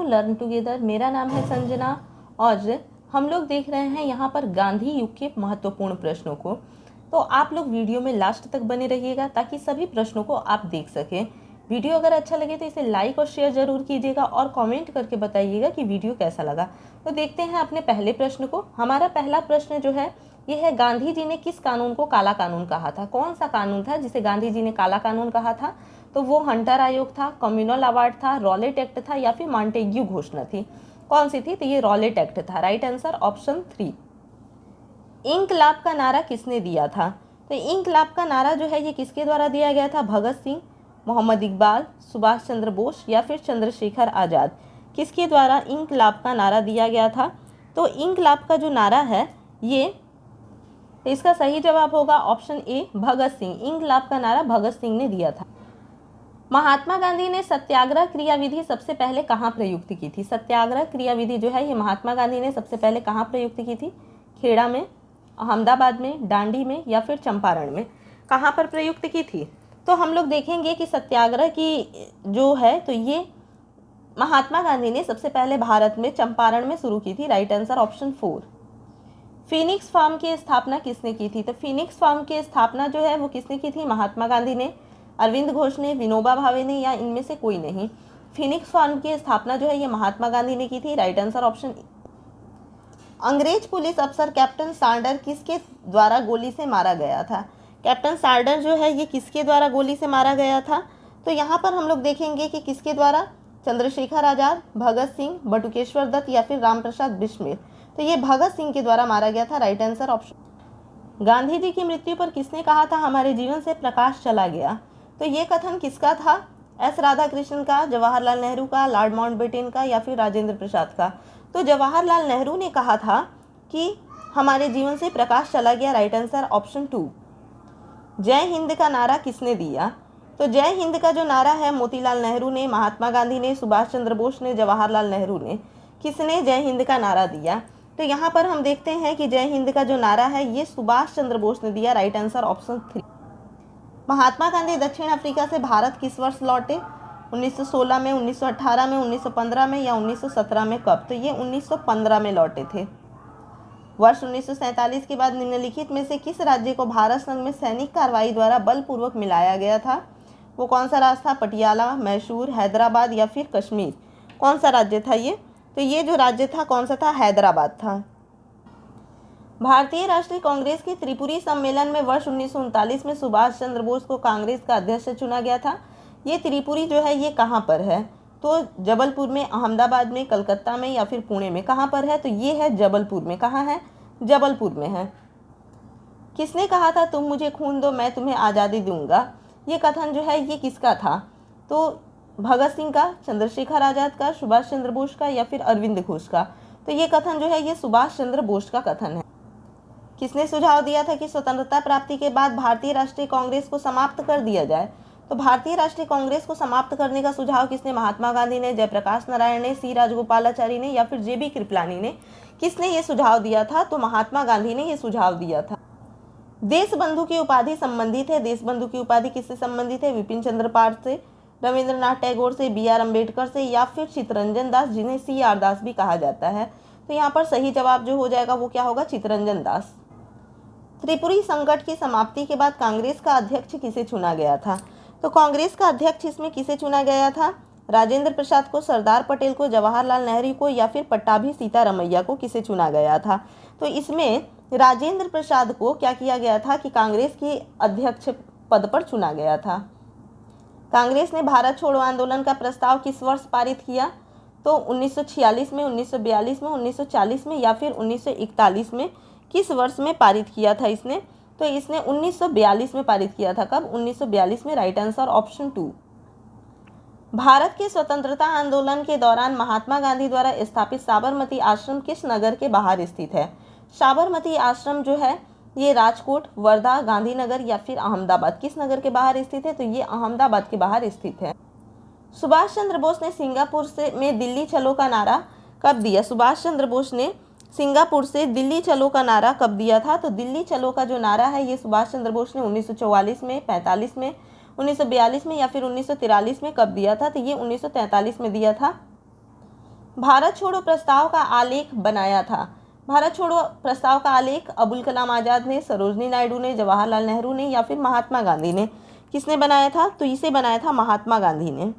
To learn together. मेरा नाम है संजना और हम लोग देख रहे हैं यहाँ पर गांधी युग के महत्वपूर्ण प्रश्नों को। तो आप लोग वीडियो में लास्ट तक बने रहिएगा ताकि सभी प्रश्नों को आप देख सकें। वीडियो अगर अच्छा लगे तो इसे लाइक और शेयर जरूर कीजिएगा और कमेंट करके बताइएगा कि वीडियो कैसा लगा। तो देखते हैं अपने पहले प्रश्न को। हमारा पहला प्रश्न जो है ये है, गांधी जी ने किस कानून को काला कानून कहा था? कौन सा कानून था जिसे गांधी जी ने काला कानून कहा था? तो वो हंटर आयोग था, कम्युनल अवार्ड था, रॉलेट एक्ट था या फिर मॉन्टेग्यू घोषणा थी? कौन सी थी? तो ये रॉलेट एक्ट था। Right answer option 3। इंकलाब का नारा किसने दिया था? तो इंकलाब का नारा जो है ये किसके द्वारा दिया गया था? भगत सिंह, मोहम्मद इकबाल, सुभाष चंद्र बोस या फिर चंद्रशेखर आज़ाद? किसके द्वारा इंकलाब का नारा दिया गया था? तो इंकलाब का जो नारा है ये, तो इसका सही जवाब होगा ऑप्शन ए, भगत सिंह। इंकलाब का नारा भगत सिंह ने दिया था। महात्मा गांधी ने सत्याग्रह क्रियाविधि सबसे पहले कहाँ प्रयुक्त की थी? सत्याग्रह क्रियाविधि जो है ये महात्मा गांधी ने सबसे पहले कहाँ प्रयुक्त की थी? खेड़ा में, अहमदाबाद में, डांडी में या फिर चंपारण में? कहाँ पर प्रयुक्त की थी? तो हम लोग देखेंगे कि सत्याग्रह की जो है तो ये महात्मा गांधी ने सबसे पहले भारत में चंपारण में शुरू की थी। Right answer option 4। Phoenix Farm की स्थापना किसने की थी? तो फिनिक्स फार्म की स्थापना जो है वो किसने की थी? महात्मा गांधी ने, अरविंद घोष ने, विनोबा भावे ने या इनमें से कोई नहीं? फिनिक्स फार्म की स्थापना जो है ये महात्मा गांधी ने की थी। Right answer option. अंग्रेज पुलिस अफसर कैप्टन साल्डर किसके द्वारा गोली से मारा गया था? कैप्टन साल्डर जो है ये किसके द्वारा गोली से मारा गया था? तो यहाँ पर हम लोग देखेंगे कि किसके द्वारा? चंद्रशेखर आजाद, भगत सिंह, बटुकेश्वर दत्त या फिर रामप्रसाद बिस्मिल? तो ये भगत सिंह के द्वारा मारा गया था। Right answer option. Gandhi ji की मृत्यु पर किसने कहा था हमारे जीवन से प्रकाश चला गया? तो ये कथन किसका था? एस राधाकृष्णन का, जवाहरलाल नेहरू का, लॉर्ड माउंटबेटन का या फिर राजेंद्र प्रसाद का? तो जवाहरलाल नेहरू ने कहा था कि हमारे जीवन से प्रकाश चला गया। Right answer option 2। जय हिंद का नारा किसने दिया? तो जय हिंद का जो नारा है मोतीलाल नेहरू ने, महात्मा गांधी ने, सुभाष चंद्र बोस ने, जवाहरलाल नेहरू ने? किसने जय हिंद का नारा दिया? तो यहाँ पर हम देखते हैं कि जय हिंद का जो नारा है ये सुभाष चंद्र बोस ने दिया। Right answer option 3। Mahatma Gandhi दक्षिण अफ्रीका से भारत किस वर्ष लौटे? 1916 में, 1918 में, 1915 में या 1917 में? कब? तो ये 1915 में लौटे थे। वर्ष 1947 के बाद निम्नलिखित में से किस राज्य को भारत संघ में सैनिक कार्रवाई द्वारा बलपूर्वक मिलाया गया था? वो कौन सा राज्य था? पटियाला, मैसूर, हैदराबाद या फिर कश्मीर? कौन सा राज्य था ये? तो ये जो राज्य था कौन सा था? हैदराबाद था। भारतीय राष्ट्रीय कांग्रेस के त्रिपुरी सम्मेलन में वर्ष 1939 में सुभाष चंद्र बोस को कांग्रेस का अध्यक्ष चुना गया था। ये त्रिपुरी जो है ये कहाँ पर है? तो जबलपुर में, अहमदाबाद में, कलकत्ता में या फिर पुणे में? कहाँ पर है? तो ये है जबलपुर में। कहाँ है? जबलपुर में है। किसने कहा था तुम मुझे खून दो मैं तुम्हें आज़ादी दूंगा? ये कथन जो है ये किसका था? तो भगत सिंह का, चंद्रशेखर आजाद का, सुभाष चंद्र बोस का या फिर अरविंद घोष का? तो ये कथन जो है ये सुभाष चंद्र बोस का कथन है। किसने सुझाव दिया था कि स्वतंत्रता प्राप्ति के बाद भारतीय राष्ट्रीय कांग्रेस को समाप्त कर दिया जाए? तो भारतीय राष्ट्रीय कांग्रेस को समाप्त करने का सुझाव किसने? महात्मा गांधी ने, जयप्रकाश नारायण ने, सी राजगोपालाचारी ने या फिर जेबी कृपलानी ने? किसने ये सुझाव दिया था? तो महात्मा गांधी ने ये सुझाव दिया था। देश बंधु की उपाधि संबंधित है। देश बंधु की उपाधि किससे संबंधित है? विपिन चंद्र पाल से, रविंद्रनाथ टैगोर से, BR अम्बेडकर से या फिर चित्तरंजन दास जिन्हें CR दास भी कहा जाता है? तो यहाँ पर सही जवाब जो हो जाएगा वो क्या होगा? चित्तरंजन दास। त्रिपुरी संकट की समाप्ति के बाद कांग्रेस का अध्यक्ष किसे चुना गया था? तो कांग्रेस का अध्यक्ष इसमें किसे चुना गया था? राजेंद्र प्रसाद को, सरदार पटेल को, जवाहरलाल नेहरू को या फिर पट्टाभी सीतारमैया को? किसे चुना गया था? तो इसमें राजेंद्र प्रसाद को क्या किया गया था कि कांग्रेस के अध्यक्ष पद पर चुना गया था। कांग्रेस ने भारत छोड़ो आंदोलन का प्रस्ताव किस वर्ष पारित किया? तो 1946 में, 1942 में, 1940 में या फिर 1941 में? किस वर्ष में पारित किया था इसने? तो इसने 1942 में पारित किया था। कब? 1942 में। Right answer option 2। भारत के स्वतंत्रता आंदोलन के दौरान महात्मा गांधी द्वारा स्थापित साबरमती आश्रम किस नगर के बाहर स्थित है? साबरमती आश्रम जो है ये राजकोट, वर्धा, गांधीनगर या फिर अहमदाबाद? किस नगर के बाहर स्थित है? तो ये अहमदाबाद के बाहर स्थित है। सुभाष चंद्र बोस ने सिंगापुर से में दिल्ली चलो का नारा कब दिया? सुभाष चंद्र बोस ने सिंगापुर से दिल्ली चलो का नारा कब दिया था? तो दिल्ली चलो का जो नारा है ये सुभाष चंद्र बोस ने 1944 में, 45 में, 1942 में या फिर 1943 में कब दिया था? तो ये 1943 में दिया था। भारत छोड़ो प्रस्ताव का आलेख बनाया था? भारत छोड़ो प्रस्ताव का आलेख अबुल कलाम आज़ाद ने, सरोजनी नायडू ने, जवाहरलाल नेहरू ने या फिर महात्मा गांधी ने? किसने बनाया था? तो इसे बनाया था महात्मा गांधी ने।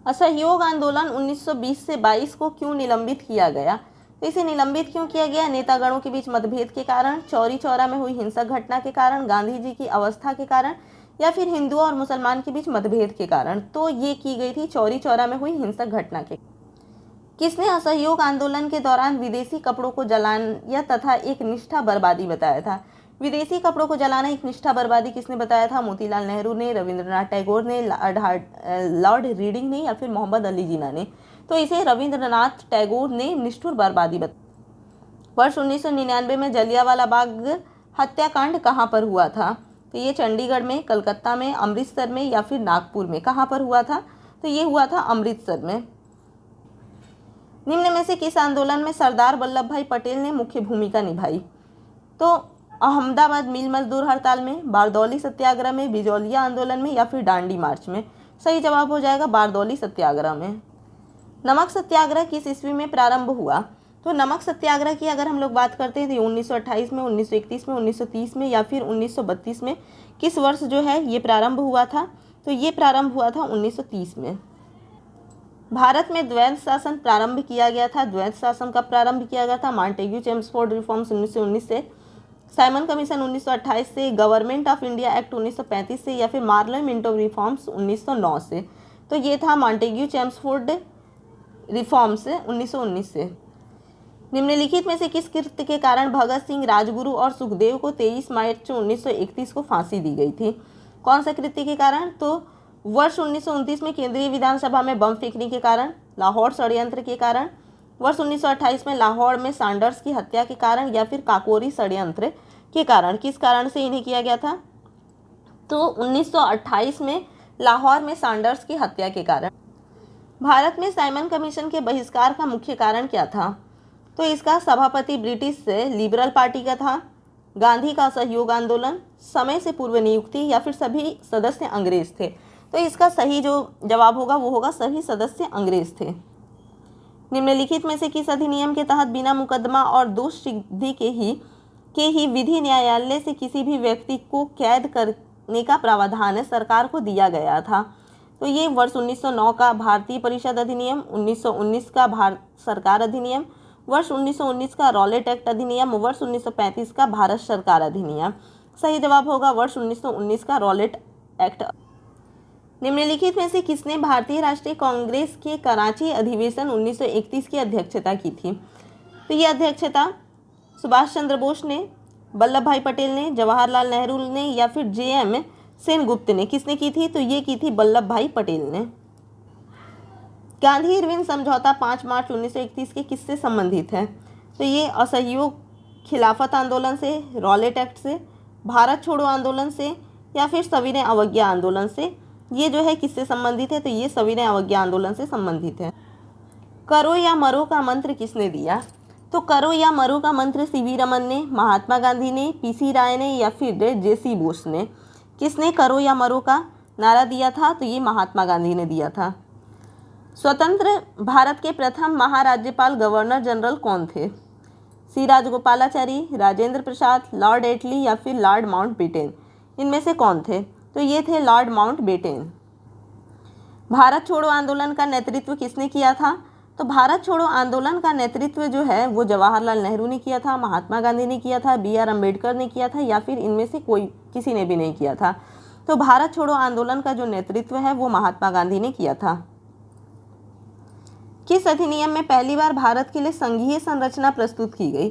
असहयोग आंदोलन 1920 से 22 को क्यों निलंबित किया गया? तो इसे निलंबित क्यों किया गया? नेतागणों के बीच मतभेद के कारण, चौरी चौरा में हुई हिंसक घटना के कारण, गांधी जी की अवस्था के कारण या फिर हिंदुओं और मुसलमान के बीच मतभेद के कारण? तो ये की गई थी चौरी चौरा में हुई हिंसक घटना के। किसने असहयोग आंदोलन के दौरान विदेशी कपड़ों को जलाना तथा एक निष्ठा बर्बादी बताया था? विदेशी कपड़ों को जलाना एक निष्ठा बर्बादी किसने बताया था? मोतीलाल नेहरू ने, रविंद्रनाथ टैगोर ने, लॉर्ड रीडिंग ने या फिर मोहम्मद अली जिन्ना ने? तो इसे रविंद्रनाथ टैगोर ने निष्ठुर बर्बादी बताया। वर्ष 1999 में जलियांवाला बाग हत्याकांड कहाँ पर हुआ था? तो ये चंडीगढ़ में, कलकत्ता में, अमृतसर में या फिर नागपुर में? कहाँ पर हुआ था? तो ये हुआ था अमृतसर में। निम्न में से किस आंदोलन में सरदार वल्लभ भाई पटेल ने मुख्य भूमिका निभाई? तो अहमदाबाद मिल मजदूर हड़ताल में, बारदौली सत्याग्रह में, बिजौलिया आंदोलन में या फिर दांडी मार्च में? सही जवाब हो जाएगा बारदौली सत्याग्रह में। नमक सत्याग्रह किस ईस्वी में प्रारंभ हुआ? तो नमक सत्याग्रह की अगर हम लोग बात करते हैं तो 1928 में, 1931 में, 1930 में या फिर 1932 में? किस वर्ष जो है ये प्रारंभ हुआ था? तो ये प्रारंभ हुआ था 1930 में। भारत में द्वैध शासन प्रारंभ किया गया था। द्वैध शासन कब प्रारंभ किया गया था? मॉन्टेग्यू चेम्सफोर्ड रिफॉर्म्स 1919 से, साइमन कमीशन 1928 से, गवर्नमेंट ऑफ इंडिया एक्ट 1935 से या फिर मार्ले मिंटो रिफॉर्म्स 1909 से? तो ये था मॉन्टेग्यू चेम्सफोर्ड रिफॉर्म्स 1919 से। निम्नलिखित में से किस कृत्य के कारण भगत सिंह, राजगुरु और सुखदेव को 23 मार्च 1931 को फांसी दी गई थी? कौन सा कृत्य के कारण? तो वर्ष 1929 में केंद्रीय विधानसभा में बम फेंकने के कारण, लाहौर षड्यंत्र के कारण, वर्ष 1928 में लाहौर में सैंडर्स की हत्या के कारण या फिर काकोरी षड्यंत्र के कारण? किस कारण से इन्हें किया गया था? तो 1928 में लाहौर में सैंडर्स की हत्या के कारण। भारत में साइमन कमीशन के बहिष्कार का मुख्य कारण क्या था? तो इसका सभापति ब्रिटिश लिबरल पार्टी का था, गांधी का असहयोग आंदोलन, समय से पूर्व नियुक्ति या फिर सभी सदस्य अंग्रेज थे? तो इसका सही जो जवाब होगा वो होगा सभी सदस्य अंग्रेज थे। निम्नलिखित में से किस अधिनियम के तहत बिना मुकदमा और दोष सिद्धि के ही विधि न्यायालय से किसी भी व्यक्ति को कैद करने का प्रावधान सरकार को दिया गया था? तो ये वर्ष 1909 का भारतीय परिषद अधिनियम, 1919 का भारत सरकार अधिनियम, वर्ष 1919 का रॉलेट एक्ट अधिनियम, वर्ष 1935 का भारत सरकार अधिनियम? सही जवाब होगा वर्ष 1919 का रॉलेट एक्ट। निम्नलिखित में से किसने भारतीय राष्ट्रीय कांग्रेस के कराची अधिवेशन 1931 की अध्यक्षता की थी? तो ये अध्यक्षता सुभाष चंद्र बोस ने, वल्लभ भाई पटेल ने, जवाहरलाल नेहरू ने या फिर JM सेनगुप्त ने? किसने की थी? तो ये की थी वल्लभ भाई पटेल ने। गांधी इरविन समझौता 5 मार्च 1931 के किससे संबंधित है? तो ये असहयोग खिलाफत आंदोलन से, रॉलेट एक्ट से, भारत छोड़ो आंदोलन से या फिर सविनय अवज्ञा आंदोलन से? ये जो है किससे संबंधित है? तो ये सविनय अवज्ञा आंदोलन से संबंधित है। करो या मरो का मंत्र किसने दिया? तो करो या मरो का मंत्र CV रमन ने, महात्मा गांधी ने, PC राय ने या फिर JC बोस ने? किसने करो या मरो का नारा दिया था? तो ये महात्मा गांधी ने दिया था। स्वतंत्र भारत के प्रथम महाराज्यपाल गवर्नर जनरल कौन थे? C राजगोपालाचारी, राजेंद्र प्रसाद, लॉर्ड एटली या फिर लॉर्ड माउंटबेटन? इनमें से कौन थे? तो ये थे लॉर्ड माउंटबेटन। भारत छोड़ो आंदोलन का नेतृत्व किसने किया था? तो भारत छोड़ो आंदोलन का नेतृत्व जो है वो जवाहरलाल नेहरू ने किया था, महात्मा गांधी ने किया था, BR अम्बेडकर ने किया था या फिर इनमें से कोई किसी ने भी नहीं किया था? तो भारत छोड़ो आंदोलन का जो नेतृत्व है वो महात्मा गांधी ने किया था। किस अधिनियम में पहली बार भारत के लिए संघीय संरचना प्रस्तुत की गई?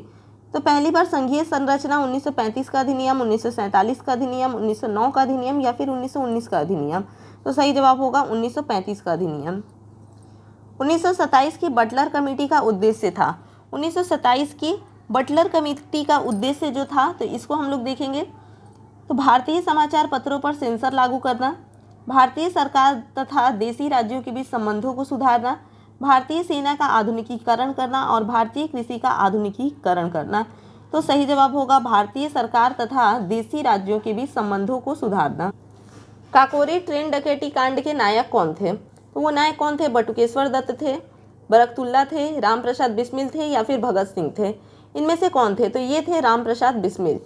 तो पहली बार संघीय संरचना 1935 का अधिनियम, 1947 का अधिनियम, 1909 का अधिनियम या फिर 1919 का अधिनियम? तो सही जवाब होगा 1935 का अधिनियम। 1927 की बटलर कमेटी का उद्देश्य था? 1927 की बटलर कमेटी का उद्देश्य जो था तो इसको हम लोग देखेंगे तो भारतीय समाचार पत्रों पर सेंसर लागू करना, भारतीय सरकार तथा देशी राज्यों के बीच संबंधों को सुधारना, भारतीय सेना का आधुनिकीकरण करना और भारतीय कृषि का आधुनिकीकरण करना? तो सही जवाब होगा भारतीय सरकार तथा देशी राज्यों के बीच संबंधों को सुधारना। काकोरी ट्रेन डकैती कांड के नायक कौन थे? तो वो नायक कौन थे? बटुकेश्वर दत्त थे, बरकतुल्ला थे, रामप्रसाद बिस्मिल थे या फिर भगत सिंह थे? इनमें से कौन थे? तो ये थे रामप्रसाद बिस्मिल।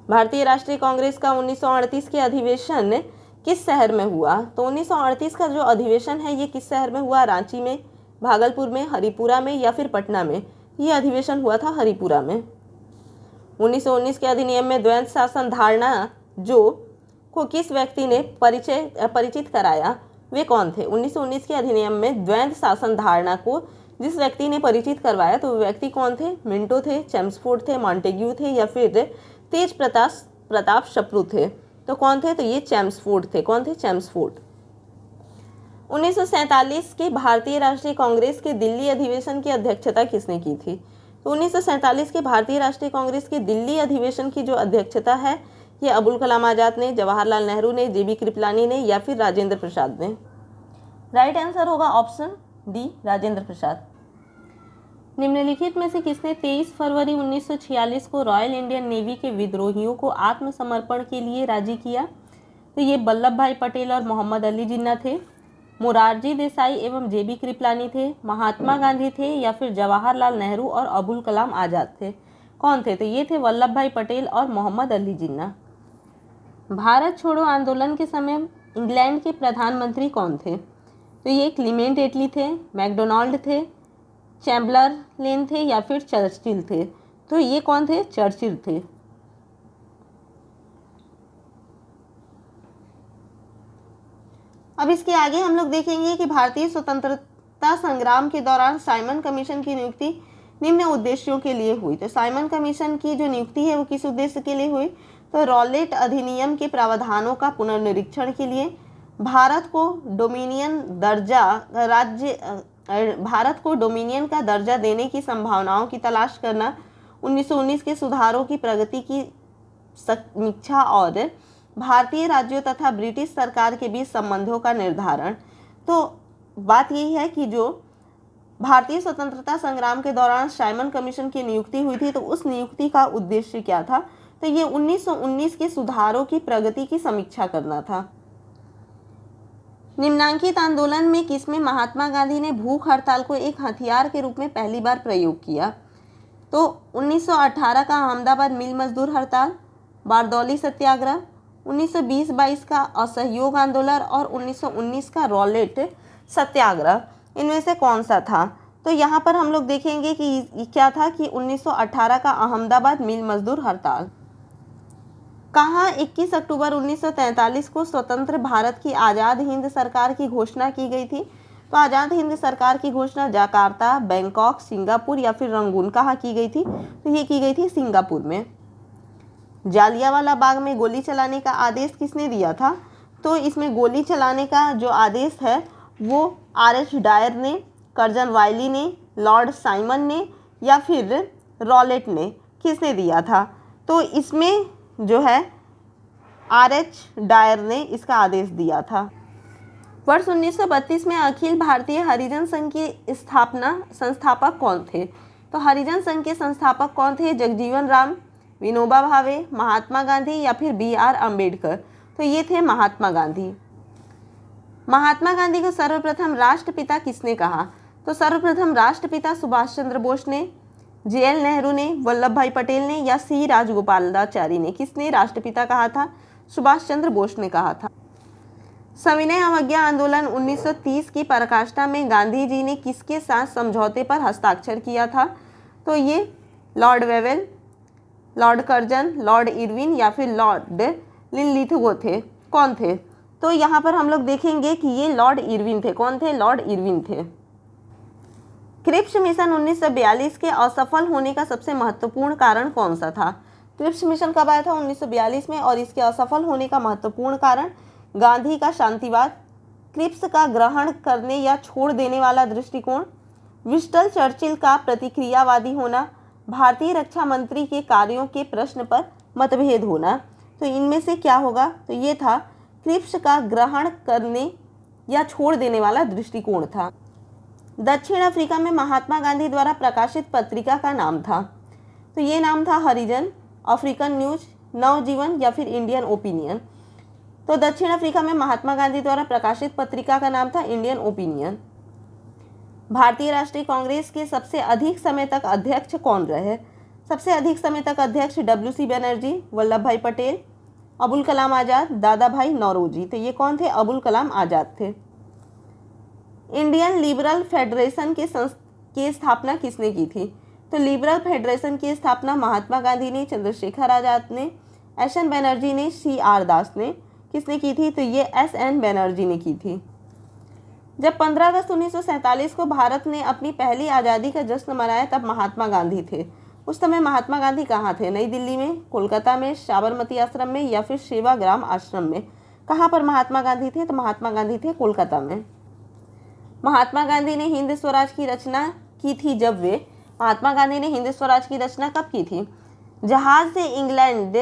भारतीय राष्ट्रीय कांग्रेस का 1938 के अधिवेशन किस शहर में हुआ? तो 1938 का जो अधिवेशन है ये किस शहर में हुआ? रांची में, भागलपुर में, हरिपुरा में या फिर पटना में? ये अधिवेशन हुआ था हरिपुरा में। 1919 के अधिनियम में द्वैध शासन धारणा जो को किस व्यक्ति ने परिचित कराया, वे कौन थे? 1919 के अधिनियम में द्वैध शासन धारणा को जिस व्यक्ति ने परिचित करवाया तो वो व्यक्ति कौन थे? मिंटो थे, चेम्सफोर्ड थे, मॉन्टेग्यू थे या फिर तेज प्रताप शत्रु थे? तो कौन थे? तो ये चेम्सफोर्ड थे। कौन थे? चेम्सफोर्ड। 1947 के भारतीय राष्ट्रीय कांग्रेस के दिल्ली अधिवेशन की अध्यक्षता किसने की थी? तो 1947 के भारतीय राष्ट्रीय कांग्रेस के दिल्ली अधिवेशन की जो अध्यक्षता है ये अबुल कलाम आजाद ने, जवाहरलाल नेहरू ने, जेबी कृपलानी ने या फिर राजेंद्र प्रसाद ने? राइट आंसर होगा ऑप्शन डी, राजेंद्र प्रसाद। निम्नलिखित में से किसने 23 फरवरी 1946 को रॉयल इंडियन नेवी के विद्रोहियों को आत्मसमर्पण के लिए राजी किया? तो ये वल्लभ भाई पटेल और मोहम्मद अली जिन्ना थे, मोरारजी देसाई एवं जेबी कृपलानी थे, महात्मा गांधी थे या फिर जवाहरलाल नेहरू और अबुल कलाम आजाद थे? कौन थे? तो ये थे वल्लभ भाई पटेल और मोहम्मद अली जिन्ना। भारत छोड़ो आंदोलन के समय इंग्लैंड के प्रधानमंत्री कौन थे? तो ये क्लीमेंट एटली थे, मैकडोनाल्ड थे, चैम्बरलेन थे या फिर चर्चिल थे? तो ये कौन थे? चर्चिल थे। अब इसके आगे हम लोग देखेंगे कि भारतीय स्वतंत्रता संग्राम के दौरान साइमन कमीशन की नियुक्ति निम्न उद्देश्यों के लिए हुई। तो साइमन कमीशन की जो नियुक्ति है वो किस उद्देश्य के लिए हुई? तो रॉलेट अधिनियम के प्रावधानों का पुनर्निरीक्षण के लिए, भारत को डोमिनियन का दर्जा देने की संभावनाओं की तलाश करना, 1919 के सुधारों की प्रगति की समीक्षा और भारतीय राज्यों तथा ब्रिटिश सरकार के बीच संबंधों का निर्धारण। तो बात यही है कि जो भारतीय स्वतंत्रता संग्राम के दौरान साइमन कमीशन की नियुक्ति हुई थी तो उस नियुक्ति का उद्देश्य क्या था? तो ये 1919 के सुधारों की प्रगति की समीक्षा करना था। निम्नांकित आंदोलन में किसमें महात्मा गांधी ने भूख हड़ताल को एक हथियार के रूप में पहली बार प्रयोग किया? तो 1918 का अहमदाबाद मिल मजदूर हड़ताल, बारदौली सत्याग्रह, 1920-22 का असहयोग आंदोलन और 1919 का रॉलेट सत्याग्रह, इनमें से कौन सा था? तो यहाँ पर हम लोग देखेंगे कि क्या था कि 1918 का अहमदाबाद मिल मजदूर हड़ताल। कहाँ 21 अक्टूबर 1943 को स्वतंत्र भारत की आज़ाद हिंद सरकार की घोषणा की गई थी? तो आज़ाद हिंद सरकार की घोषणा जकार्ता, बैंकॉक, सिंगापुर या फिर रंगून कहाँ की गई थी? तो ये की गई थी सिंगापुर में। जालियांवाला बाग में गोली चलाने का आदेश किसने दिया था? तो इसमें गोली चलाने का जो आदेश है वो R.H. डायर ने, कर्जन वायली ने, लॉर्ड साइमन ने या फिर रॉलेट ने, किसने दिया था? तो इसमें जो है R.H. डायर ने इसका आदेश दिया था। वर्ष 1932 में अखिल भारतीय हरिजन संघ के संस्थापक कौन थे? तो हरिजन संघ के संस्थापक कौन थे? जगजीवन राम, विनोबा भावे, महात्मा गांधी या फिर B.R. अम्बेडकर? तो ये थे महात्मा गांधी। महात्मा गांधी को सर्वप्रथम राष्ट्रपिता किसने कहा? तो सर्वप्रथम राष्ट्रपिता सुभाष चंद्र बोस ने, JL नेहरू ने, वल्लभ भाई पटेल ने या C राजगोपालाचारी ने? किसने राष्ट्रपिता कहा था? सुभाष चंद्र बोस ने कहा था। सविनय अवज्ञा आंदोलन 1930 की पराकाष्ठा में गांधी जी ने किसके साथ समझौते पर हस्ताक्षर किया था? तो ये Lord Wavell, Lord Curzon, Lord Irwin या फिर लॉर्ड लिनलिथगो थे? कौन थे? तो यहाँ पर हम लोग देखेंगे कि ये लॉर्ड इरविन थे। कौन थे? लॉर्ड इरविन थे। क्रिप्स मिशन 1942 के असफल होने का सबसे महत्वपूर्ण कारण कौन सा था? क्रिप्स मिशन कब आया था? 1942 में। और इसके असफल होने का महत्वपूर्ण कारण गांधी का शांतिवाद, क्रिप्स का ग्रहण करने या छोड़ देने वाला दृष्टिकोण, विंस्टन चर्चिल का प्रतिक्रियावादी होना, भारतीय रक्षा मंत्री के कार्यों के प्रश्न पर मतभेद होना। तो इनमें से क्या होगा? तो ये था क्रिप्स का ग्रहण करने या छोड़ देने वाला दृष्टिकोण था। दक्षिण अफ्रीका में महात्मा गांधी द्वारा प्रकाशित पत्रिका का नाम था? तो ये नाम था हरिजन, अफ्रीकन न्यूज, नवजीवन या फिर इंडियन ओपिनियन। तो दक्षिण अफ्रीका में महात्मा गांधी द्वारा प्रकाशित पत्रिका का नाम था इंडियन ओपिनियन। भारतीय राष्ट्रीय कांग्रेस के सबसे अधिक समय तक अध्यक्ष कौन रहे? सबसे अधिक समय तक अध्यक्ष WC बनर्जी, वल्लभ भाई पटेल, अबुल कलाम आज़ाद, दादा भाई नौरोजी। तो ये कौन थे? अबुल कलाम आज़ाद थे। इंडियन लिबरल फेडरेशन की स्थापना किसने की थी? तो लिबरल फेडरेशन की स्थापना महात्मा गांधी ने, चंद्रशेखर आज़ाद ने, SN बनर्जी ने, CR दास ने। किसने की थी? तो ये SN बनर्जी ने की थी। जब 15 अगस्त 1947 को भारत ने अपनी पहली आज़ादी का जश्न मनाया तब महात्मा गांधी थे। उस समय महात्मा गांधी कहाँ थे? नई दिल्ली में, कोलकाता में, साबरमती आश्रम में या फिर सेवाग्राम आश्रम में? कहाँ पर महात्मा गांधी थे? तो महात्मा गांधी थे कोलकाता में। महात्मा गांधी ने हिंद स्वराज की रचना की थी जब वे महात्मा गांधी ने हिंद स्वराज की रचना कब की थी? जहाज से इंग्लैंड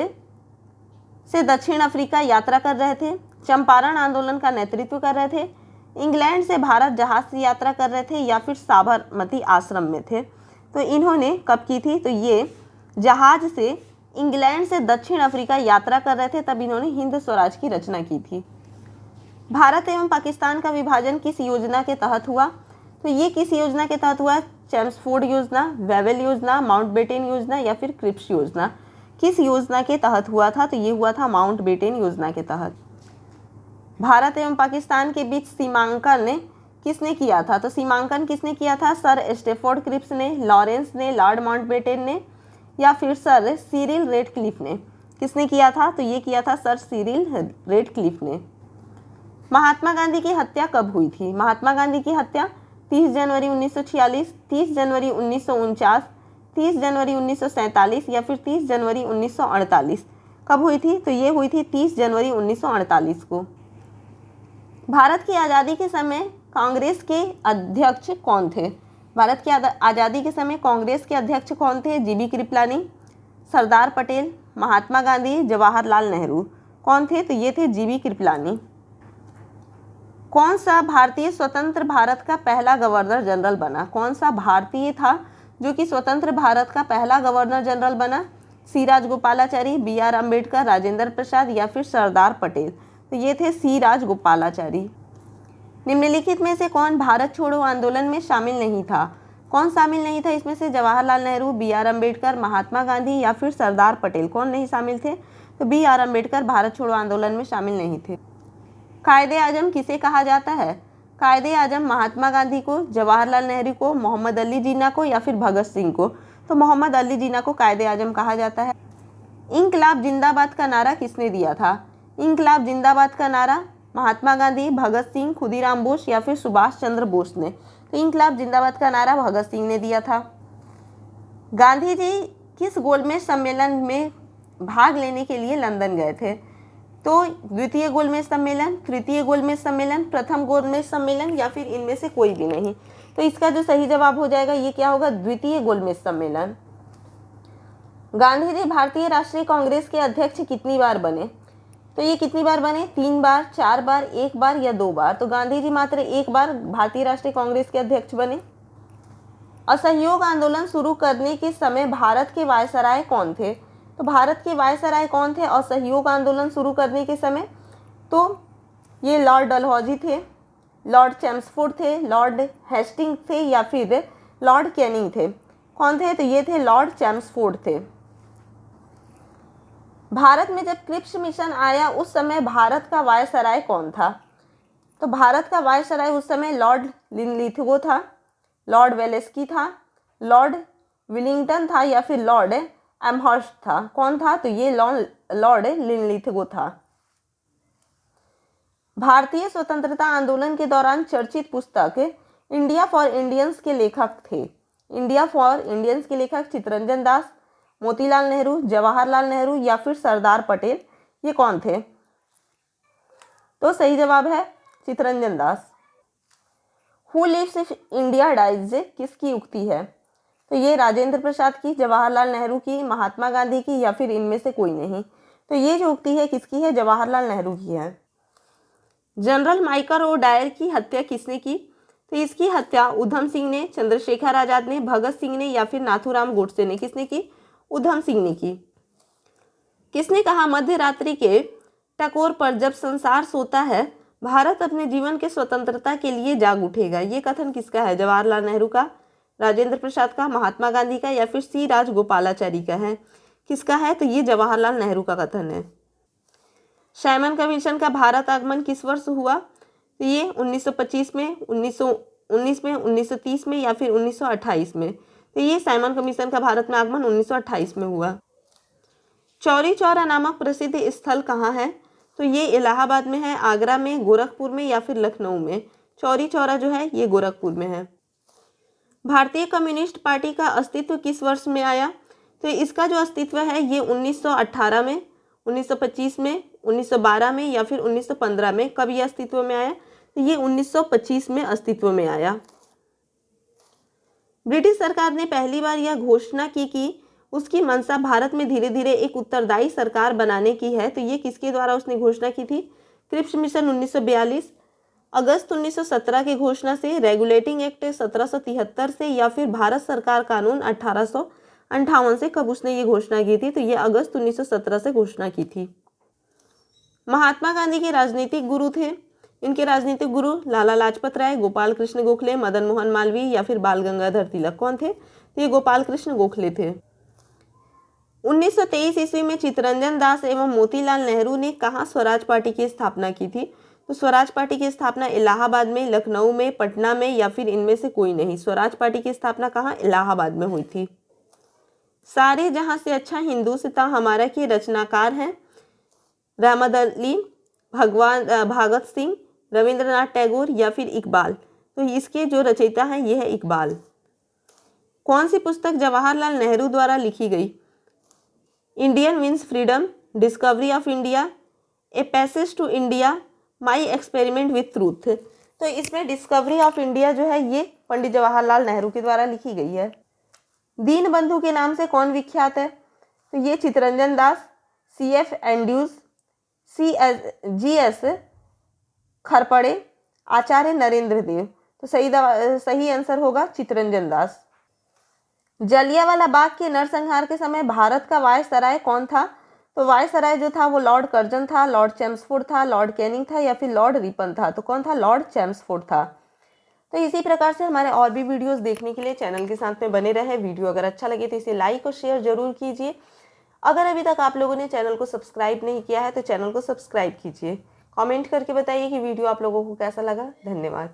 से दक्षिण अफ्रीका यात्रा कर रहे थे, चंपारण आंदोलन का नेतृत्व कर रहे थे, इंग्लैंड से भारत जहाज से यात्रा कर रहे थे या फिर साबरमती आश्रम में थे? तो इन्होंने कब की थी? तो ये जहाज से इंग्लैंड से दक्षिण अफ्रीका यात्रा कर रहे थे, तब इन्होंने हिंद स्वराज की रचना की थी। भारत एवं पाकिस्तान का विभाजन किस योजना के तहत हुआ? तो ये किस योजना के तहत हुआ? चेम्सफोर्ड योजना, वेवेल योजना, माउंटबेटन योजना या फिर क्रिप्स योजना? किस योजना के तहत हुआ था? तो ये हुआ था माउंटबेटन योजना के तहत। भारत एवं पाकिस्तान के बीच सीमांकन किसने किया था? तो सीमांकन किसने किया था? सर स्टेफोर्ड क्रिप्स ने, लॉरेंस ने, लॉर्ड माउंटबेटन ने या फिर सर सिरिल रेडक्लिफ ने? किसने किया था? तो ये किया था सर सिरिल रेडक्लिफ ने। महात्मा गांधी की हत्या कब हुई थी? महात्मा गांधी की हत्या 30 जनवरी 1946, 30 जनवरी 1949, 30 जनवरी 1947 या फिर 30 जनवरी 1948? कब हुई थी? तो ये हुई थी 30 जनवरी 1948 को। भारत की आज़ादी के समय कांग्रेस के अध्यक्ष कौन थे? भारत की आज़ादी के समय कांग्रेस के अध्यक्ष कौन थे? GB कृपलानी, सरदार पटेल, महात्मा गांधी, जवाहरलाल नेहरू? कौन थे? तो ये थे GB कृपलानी। कौन सा भारतीय स्वतंत्र भारत का पहला गवर्नर जनरल बना? कौन सा भारतीय था जो कि स्वतंत्र भारत का पहला गवर्नर जनरल बना? सी राजगोपालाचारी, BR अम्बेडकर, राजेंद्र प्रसाद या फिर सरदार पटेल? तो ये थे सी राजगोपालाचारी। निम्नलिखित में से कौन भारत छोड़ो आंदोलन में शामिल नहीं था? कौन शामिल नहीं था इसमें से? जवाहरलाल नेहरू, BR अम्बेडकर, महात्मा गांधी या फिर सरदार पटेल? कौन नहीं शामिल थे? तो BR अम्बेडकर भारत छोड़ो आंदोलन में शामिल नहीं थे। कायदे आजम किसे कहा जाता है? कायदे आजम महात्मा गांधी को, जवाहरलाल नेहरू को, मोहम्मद अली जिन्ना को या फिर भगत सिंह को? तो मोहम्मद अली जिन्ना को कायदे आजम कहा जाता है। इंकलाब जिंदाबाद का नारा किसने दिया था? इंकलाब जिंदाबाद का नारा महात्मा गांधी, भगत सिंह, खुदीराम बोस या फिर सुभाष चंद्र बोस ने? तो इंकलाब जिंदाबाद का नारा भगत सिंह ने दिया था। गांधी जी किस गोलमेज सम्मेलन में भाग लेने के लिए लंदन गए थे? तो द्वितीय गोलमेज सम्मेलन, तृतीय गोलमेज सम्मेलन, प्रथम गोलमेज सम्मेलन या फिर इनमें से कोई भी नहीं? तो इसका जो सही जवाब हो जाएगा ये क्या होगा? द्वितीय गोलमेज सम्मेलन। गांधी जी भारतीय राष्ट्रीय कांग्रेस के अध्यक्ष कितनी बार बने? तो ये कितनी बार बने? 3 बार, 4 बार, 1 बार या 2 बार? तो गांधी जी मात्र 1 बार भारतीय राष्ट्रीय कांग्रेस के अध्यक्ष बने। असहयोग आंदोलन शुरू करने के समय भारत के वायसराय कौन थे? तो भारत के वायसराय कौन थे असहयोग आंदोलन शुरू करने के समय? तो ये लॉर्ड डलहौजी थे, लॉर्ड चेम्सफोर्ड थे, लॉर्ड हेस्टिंग्स थे या फिर लॉर्ड कैनिंग थे? कौन थे? तो ये थे लॉर्ड चेम्सफोर्ड थे। भारत में जब क्रिप्स मिशन आया उस समय भारत का वायसराय कौन था? तो भारत का वायसराय उस समय लॉर्ड लिनलिथगो था, लॉर्ड वेलेस्की था, लॉर्ड विलिंगटन था या फिर लॉर्ड एमहर्स्ट था? कौन था? तो ये लॉर्ड लिनलिथगो था। भारतीय स्वतंत्रता आंदोलन के दौरान चर्चित पुस्तक इंडिया फॉर इंडियंस के लेखक थे। इंडिया फॉर इंडियंस के लेखक चित्तरंजन दास, मोतीलाल नेहरू, जवाहरलाल नेहरू या फिर सरदार पटेल? ये कौन थे? तो सही जवाब है Chittaranjan Das. Who lives if India dies किसकी उक्ति है? तो ये राजेंद्र प्रसाद की, जवाहरलाल नेहरू की, महात्मा गांधी की या फिर इनमें से कोई नहीं? तो ये जो उक्ति है किसकी है? जवाहरलाल नेहरू की है। जनरल माइकल ओडायर की हत्या किसने की? तो इसकी हत्या उधम सिंह ने, चंद्रशेखर आजाद ने, भगत सिंह ने या फिर नाथूराम गोडसे ने? किसने की? उधम सिंह ने की। किसने कहा मध्य रात्रि के टकोर पर जब संसार सोता है भारत अपने जीवन के स्वतंत्रता के लिए जाग उठेगा, ये कथन किसका है? जवाहरलाल नेहरू का, राजेंद्र प्रसाद का, महात्मा गांधी का या फिर सी राजगोपालाचारी का है? किसका है? तो ये जवाहरलाल नेहरू का कथन है। साइमन कमीशन का भारत आगमन किस वर्ष हुआ? तो ये 1925 में, 1919 में, 1930 में या फिर 1928 में? तो ये साइमन कमीशन का भारत में आगमन 1928 में हुआ। चौरी चौरा नामक प्रसिद्ध स्थल कहाँ है? तो ये इलाहाबाद में है, आगरा में, गोरखपुर में या फिर लखनऊ में? चौरी चौरा जो है ये गोरखपुर में है। भारतीय कम्युनिस्ट पार्टी का अस्तित्व किस वर्ष में आया? तो इसका जो अस्तित्व है ये 1918 में, 1925 में, 1912 में या फिर 1915 में? कब ये अस्तित्व में आया? तो ये 1925 में अस्तित्व में आया। ब्रिटिश सरकार ने पहली बार यह घोषणा की कि उसकी मंशा भारत में धीरे धीरे एक उत्तरदायी सरकार बनाने की है। तो ये किसके द्वारा उसने घोषणा की थी? क्रिप्स मिशन 1942, अगस्त 1917 की घोषणा से, रेगुलेटिंग एक्ट 1773 से या फिर भारत सरकार कानून 1858 से? कब उसने ये घोषणा की थी? तो ये अगस्त 1917 से घोषणा की थी। महात्मा गांधी के राजनीतिक गुरु थे। इनके राजनीतिक गुरु लाला लाजपत राय, गोपाल कृष्ण गोखले, मदन मोहन मालवीय या फिर बाल गंगाधर तिलक? कौन थे? तो ये गोपाल कृष्ण गोखले थे। 1923 ईस्वी में चित्तरंजन दास एवं मोतीलाल नेहरू ने कहाँ स्वराज पार्टी की स्थापना की थी? तो स्वराज पार्टी की स्थापना इलाहाबाद में, लखनऊ में, पटना में या फिर इनमें से कोई नहीं? स्वराज पार्टी की स्थापना कहाँ? इलाहाबाद में हुई थी। सारे जहां से अच्छा हिंदुस्तान हमारा के रचनाकार हैं रहमत अली, भगत सिंह, रविंद्रनाथ टैगोर या फिर इकबाल? तो इसके जो रचयिता हैं ये है इकबाल। कौन सी पुस्तक जवाहरलाल नेहरू द्वारा लिखी गई? Indian means freedom, discovery of India, a passage to India, my experiment with truth? तो इसमें डिस्कवरी ऑफ इंडिया जो है ये पंडित जवाहरलाल नेहरू के द्वारा लिखी गई है। दीनबंधु के नाम से कौन विख्यात है? तो ये Chittaranjan Das, CF Andrews, GS खरपड़े, आचार्य नरेंद्र देव? तो सही आंसर होगा चित्तरंजन दास। जलियांवाला बाग के नरसंहार के समय भारत का वायसराय कौन था? तो वायसराय जो था वो लॉर्ड कर्जन था, लॉर्ड चैम्सफोर्ड था, लॉर्ड कैनिंग था या फिर लॉर्ड रिपन था? तो कौन था? लॉर्ड चैम्सफोर्ड था। तो इसी प्रकार से हमारे और भी वीडियोस देखने के लिए चैनल के साथ में बने रहे। वीडियो अगर अच्छा लगे तो इसे लाइक और शेयर जरूर कीजिए। अगर अभी तक आप लोगों ने चैनल को सब्सक्राइब नहीं किया है तो चैनल को सब्सक्राइब कीजिए। कमेंट करके बताइए कि वीडियो आप लोगों को कैसा लगा। धन्यवाद।